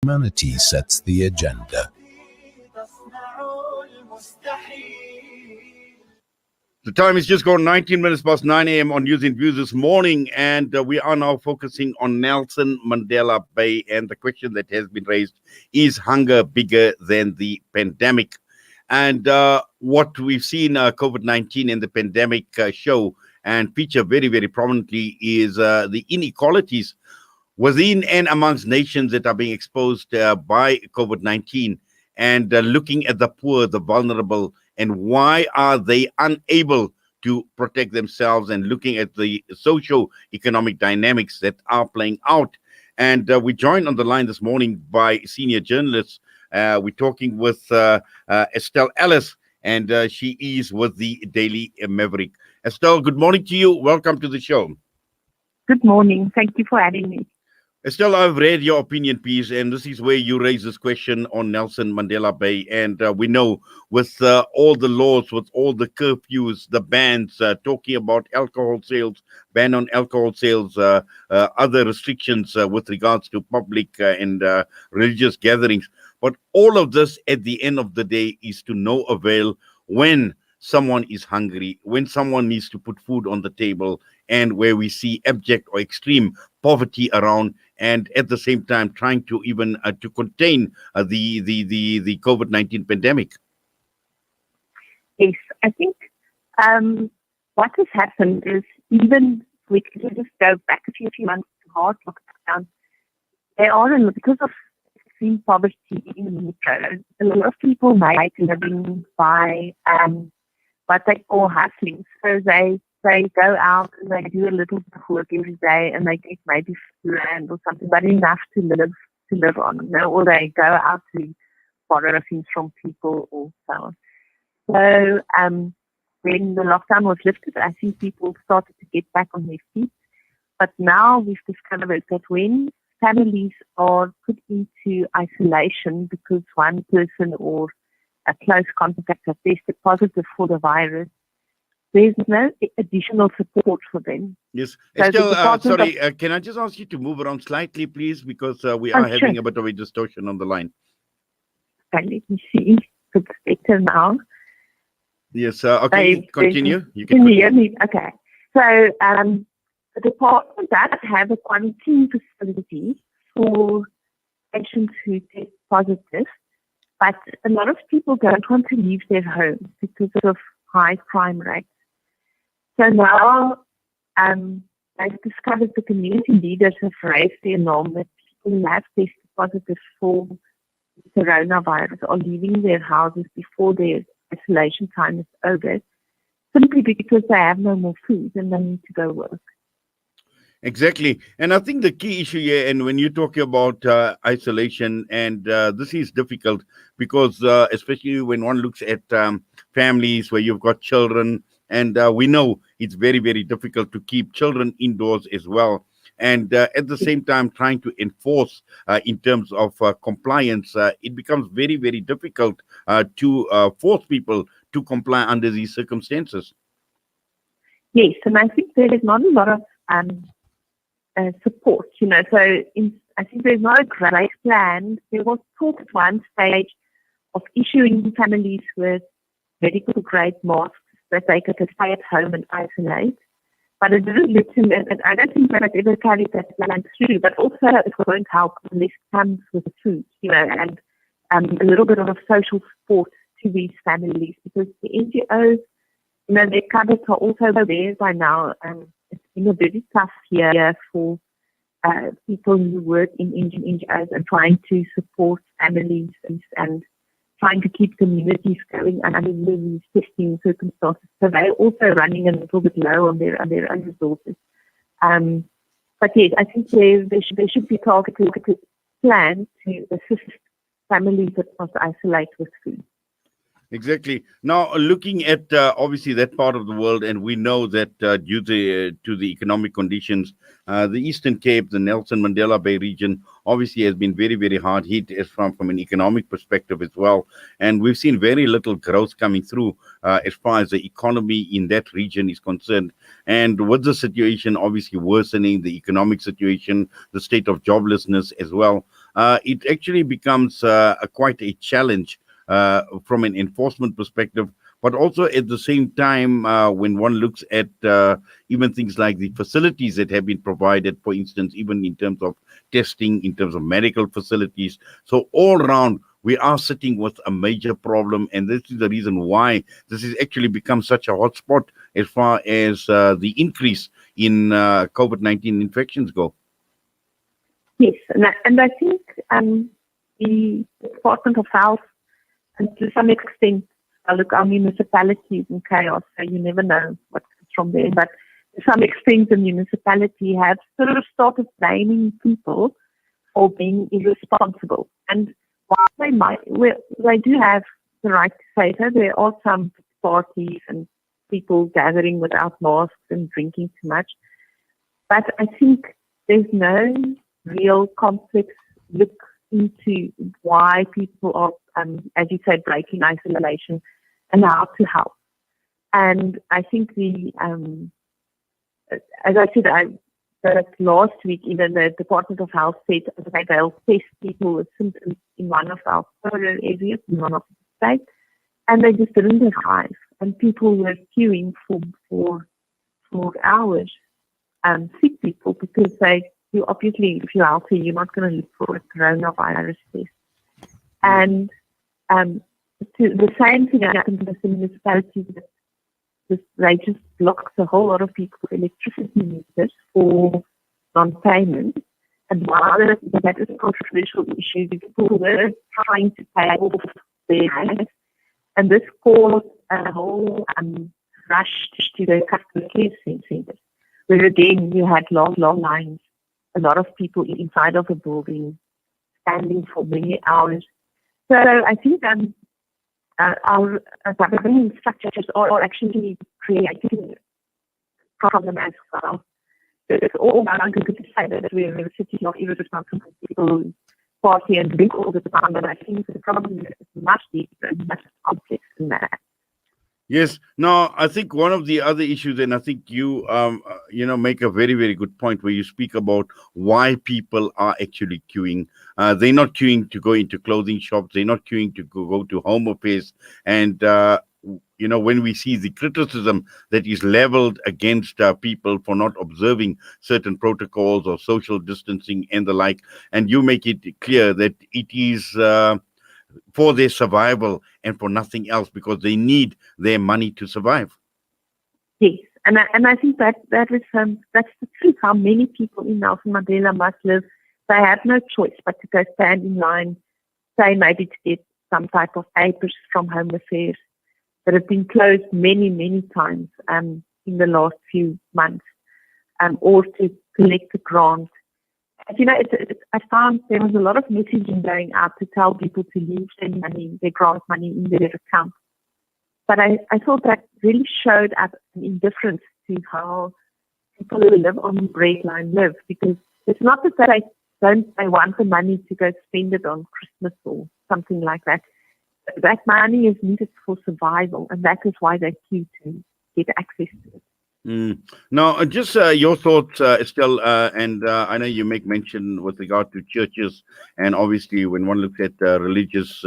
Humanity sets the agenda. The time is just gone 19 minutes past 9 a.m. on News and Views this morning, and we are now focusing on Nelson Mandela Bay. And the question that has been raised is hunger bigger than the pandemic? And what we've seen COVID-19 and the pandemic show and feature very, very prominently is the inequalities within and amongst nations that are being exposed by COVID-19, and looking at the poor, the vulnerable, and why are they unable to protect themselves, and looking at the socio-economic dynamics that are playing out. And we're joined on the line this morning by senior journalists. We're talking with Estelle Ellis, and she is with the Daily Maverick. Estelle, good morning to you. Welcome to the show. Good morning. Thank you for having me. Estelle, I've read your opinion piece, and this is where you raise this question on Nelson Mandela Bay. And we know with all the laws, with all the curfews, the bans, talking about alcohol sales, ban on alcohol sales, other restrictions with regards to public and religious gatherings. But all of this, at the end of the day, is to no avail when someone is hungry, when someone needs to put food on the table, and where we see abject or extreme poverty around, and at the same time trying to even to contain the COVID-19 pandemic. Yes, I think what has happened is, even we could just go back a few months to hard lockdown, there are, because of extreme poverty in the metro, a lot of people make a living by what they call hustling. So they go out and they do a little bit of work every day, and they get maybe £1 or something, but enough to live on, or they go out to borrow things from people or so on. So when the lockdown was lifted, I think people started to get back on their feet. But now we've discovered that when families are put into isolation because one person or a close contact has tested positive for the virus, there's no additional support for them. Yes. So Estelle, sorry, can I just ask you to move around slightly, please, because we are having a bit of a distortion on the line. Okay, let me see. It's better now. Yes, okay, continue. You can hear me? Okay. So the department does have a quarantine facility for patients who test positive, but a lot of people don't want to leave their homes because of high crime rates. So now they've discovered, the community leaders have raised the alarm that people who have tested positive for coronavirus are leaving their houses before their isolation time is over, simply because they have no more food and they need to go work. Exactly. And I think the key issue here, and when you're talking about isolation, and this is difficult because especially when one looks at families where you've got children, and we know it's very, very difficult to keep children indoors as well. And at the same time, trying to enforce in terms of compliance, it becomes very, very difficult to force people to comply under these circumstances. Yes, and I think there is not a lot of support, So I think there's not a great plan. There was talk at one stage of issuing families with medical grade masks that they could stay at home and isolate. But it didn't look to me, and I don't think that I've ever carried that plan through, but also it won't help unless it comes with the food, and a little bit of a social support to these families, because the NGOs, their cupboards are also there by now. It's been a very tough year for people who work in NGOs and trying to support families and trying to keep communities going under these testing circumstances. So they're also running a little bit low on their own resources. But yes, I think there should be targeted plans to assist families that must isolate with food. Exactly. Now, looking at obviously that part of the world, and we know that due to the economic conditions, the Eastern Cape, the Nelson Mandela Bay region, obviously has been very, very hard hit from an economic perspective as well. And we've seen very little growth coming through as far as the economy in that region is concerned. And with the situation obviously worsening, the economic situation, the state of joblessness as well, it actually becomes quite a challenge from an enforcement perspective. But also at the same time, when one looks at even things like the facilities that have been provided, for instance, even in terms of testing, in terms of medical facilities. So all around, we are sitting with a major problem. And this is the reason why this has actually become such a hotspot as far as the increase in COVID-19 infections go. Yes, and I think the Department of Health, and to some extent, look, our municipalities in chaos, so you never know what comes from there. But to some extent, the municipality have sort of started blaming people for being irresponsible. And while they do have the right to say so, there are some parties and people gathering without masks and drinking too much. But I think there's no real complex look into why people are, as you said, breaking isolation and how to help. And I think as I said, last week, even the Department of Health said that they'll test people with symptoms in one of our poorer areas, in one of the states, and they just didn't arrive. And people were queuing for hours, sick people, because you obviously, if you're healthy, you're not going to look for a coronavirus test. And the same thing happened with the municipalities. They just blocked a whole lot of people's electricity meters for non-payment. And while that is a controversial issue, people were trying to pay off their debts. And this caused a whole rush to the customer care centers, where again you had long lines, a lot of people inside of the building standing for many hours. So I think our government structures are actually creating a problem as well. It's all about good to say that we're a city of irresponsible people who party and drink all the time, but I think the problem is much deeper and much complex than that. Yes. Now, I think one of the other issues, and I think you, make a very, very good point where you speak about why people are actually queuing. They're not queuing to go into clothing shops. They're not queuing to go to home affairs. And, when we see the criticism that is leveled against people for not observing certain protocols or social distancing and the like, and you make it clear that it is for their survival and for nothing else, because they need their money to survive. Yes, and I think that's the truth. How many people in Nelson Mandela must live? They have no choice but to go stand in line, say maybe to get some type of papers from Home Affairs that have been closed many, many times in the last few months, or to collect a grant. I found there was a lot of messaging going out to tell people to leave their grant money in their account. But I thought that really showed up an indifference to how people who live on the bread line live, because it's not that they want the money to go spend it on Christmas or something like that. That money is needed for survival, and that is why they queue to get access to it. Now, just your thoughts, Estelle, and I know you make mention with regard to churches, and obviously when one looks at religious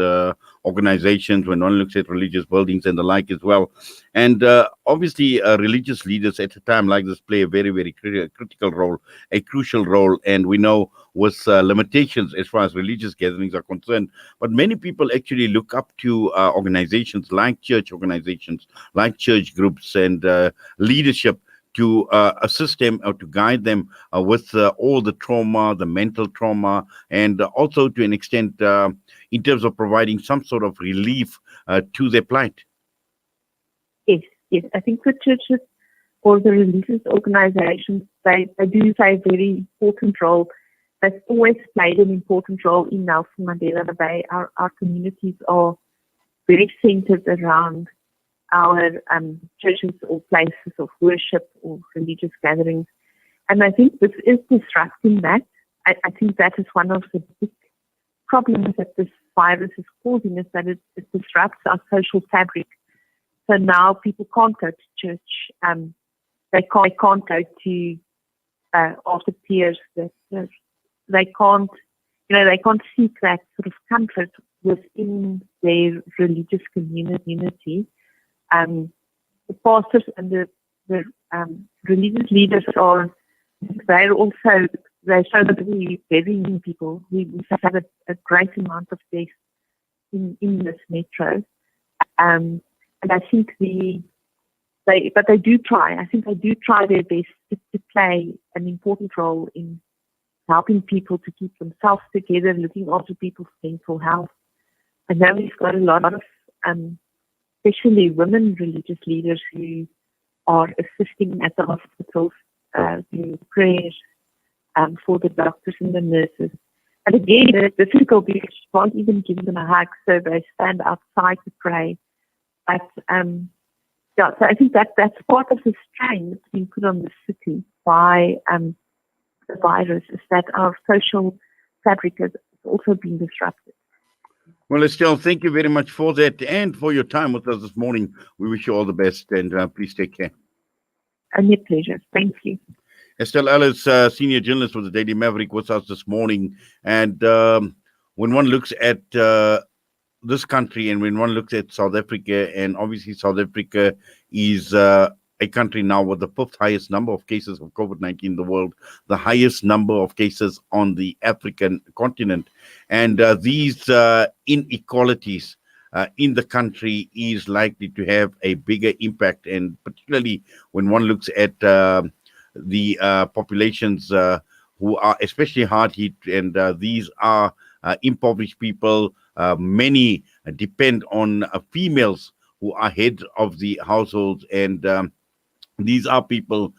organizations, when one looks at religious buildings and the like as well, and obviously religious leaders at a time like this play a very, very critical role, a crucial role, and we know with limitations as far as religious gatherings are concerned, but many people actually look up to organizations like church organizations, like church groups and leadership to assist them or to guide them with all the trauma, the mental trauma, and also to an extent in terms of providing some sort of relief to their plight. Yes. I think the churches or the religious organizations, they do play a very important role. They've always played an important role in Nelson Mandela Bay. Our communities are very centered around our churches or places of worship or religious gatherings. And I think this is disrupting that. I think that is one of the big problems that this virus is causing, is that it disrupts our social fabric. So now people can't go to church. They can't go to after tears. They can't they can't seek that sort of comfort within their religious community. The pastors and the religious leaders they show that we're burying people. We have a great amount of death in this metro. And I think but they do try. I think they do try their best to play an important role in helping people to keep themselves together, looking after people's mental health. I know we've got a lot of, especially women religious leaders who are assisting at the hospitals, doing prayers for the doctors and the nurses. And again, it's difficult because you can't even give them a hug, so they stand outside to pray. But so I think that's part of the strain that's been put on the city by the virus, is that our social fabric has also been disrupted. Well, Estelle, thank you very much for that and for your time with us this morning. We wish you all the best, and please take care. A pleasure. Thank you. Estelle Ellis, senior journalist for the Daily Maverick, with us this morning. And when one looks at this country, and when one looks at South Africa, and obviously South Africa is a country now with the fifth highest number of cases of COVID-19 in the world, the highest number of cases on the African continent. And these inequalities in the country is likely to have a bigger impact, and particularly when one looks at the populations who are especially hard hit, and these are impoverished people. Many depend on females who are head of the households, and these are people,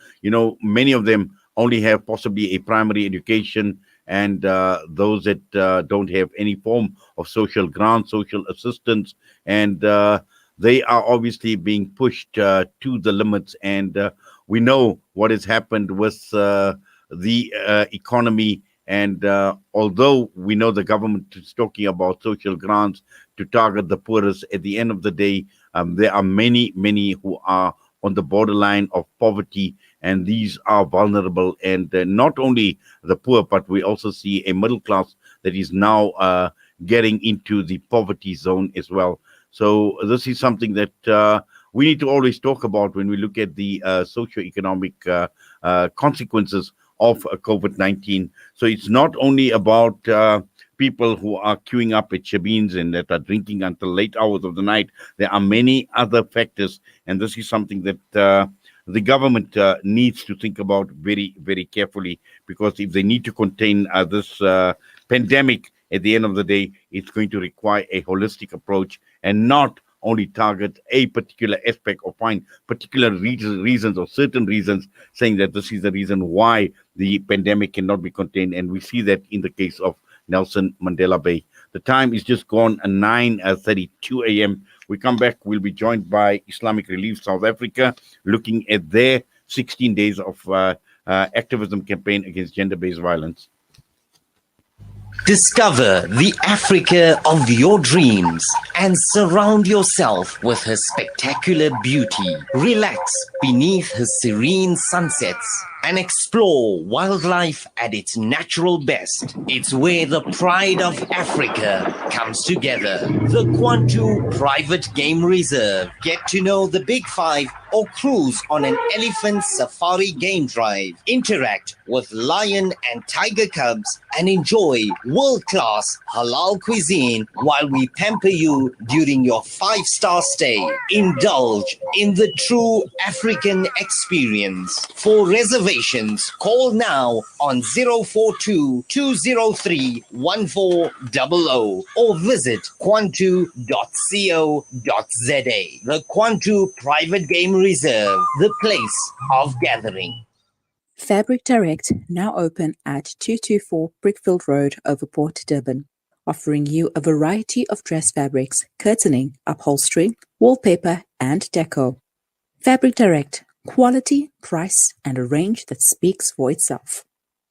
many of them only have possibly a primary education, and those that don't have any form of social grant, social assistance, and they are obviously being pushed to the limits. And we know what has happened with the economy. And although we know the government is talking about social grants to target the poorest, at the end of the day, there are many who are on the borderline of poverty, and these are vulnerable. And not only the poor, but we also see a middle class that is now getting into the poverty zone as well. So this is something that we need to always talk about when we look at the socioeconomic consequences of COVID-19. So it's not only about people who are queuing up at Shabins and that are drinking until late hours of the night. There are many other factors, and this is something that the government needs to think about very, very carefully, because if they need to contain this pandemic, at the end of the day, it's going to require a holistic approach and not only target a particular aspect or find particular reasons or certain reasons, saying that this is the reason why the pandemic cannot be contained. And we see that in the case of Nelson Mandela Bay. The time is just gone at 9:32 a.m. We come back, we'll be joined by Islamic Relief South Africa, looking at their 16 days of activism campaign against gender-based violence. Discover the Africa of your dreams and surround yourself with her spectacular beauty. Relax beneath her serene sunsets and explore wildlife at its natural best. It's where the pride of Africa comes together. The Kwantu Private Game Reserve. Get to know the Big Five or cruise on an elephant safari game drive. Interact with lion and tiger cubs and enjoy world-class halal cuisine while we pamper you during your 5-star stay. Indulge in the true African experience. For reservations, call now on 042-203-1400 or visit kwantu.co.za. The Kwantu Private Game Reserve, the place of gathering. Fabric Direct, now open at 224 Brickfield Road, Overport, Durban, offering you a variety of dress fabrics, curtaining, upholstery, wallpaper, and deco. Fabric Direct, quality, price, and a range that speaks for itself.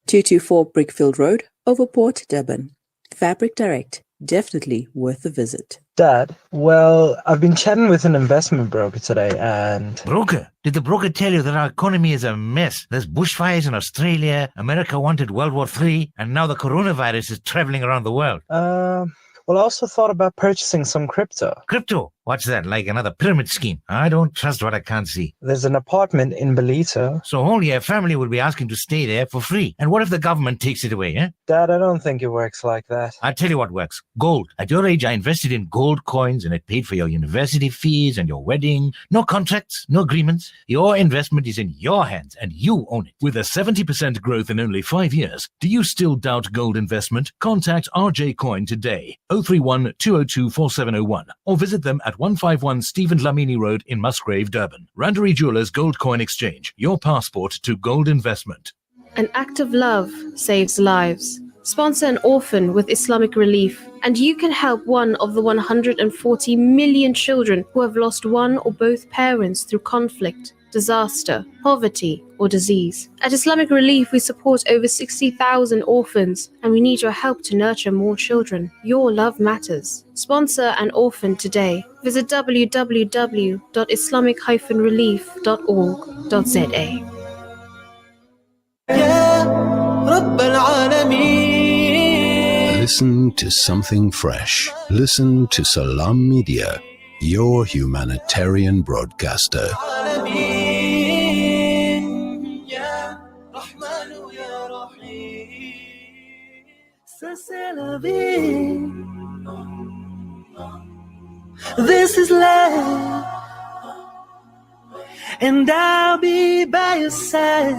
224 Brickfield Road, Overport, Durban. Fabric Direct, definitely worth a visit. Dad, well, I've been chatting with an investment broker today and... Broker? Did the broker tell you that our economy is a mess? There's bushfires in Australia, America wanted World War III, and now the coronavirus is traveling around the world. Well, I also thought about purchasing some crypto. Crypto? What's that, like another pyramid scheme? I don't trust what I can't see. There's an apartment in Belito. So whole your family will be asking to stay there for free. And what if the government takes it away, eh? Dad, I don't think it works like that. I'll tell you what works. Gold. At your age, I invested in gold coins and it paid for your university fees and your wedding. No contracts, no agreements. Your investment is in your hands and you own it. With a 70% growth in only 5 years, do you still doubt gold investment? Contact RJ Coin today. 031 202 4701 or visit them at 151 Stephen Lamini Road in Musgrave, Durban. Randery Jewelers Gold Coin Exchange. Your passport to gold investment. An act of love saves lives. Sponsor an orphan with Islamic Relief, and you can help one of the 140 million children who have lost one or both parents through conflict, disaster, poverty, or disease. At Islamic Relief, we support over 60,000 orphans, and we need your help to nurture more children. Your love matters. Sponsor an orphan today. Visit www.islamic-relief.org.za. Listen to something fresh. Listen to Salam Media, your humanitarian broadcaster. This is love, and I'll be by your side.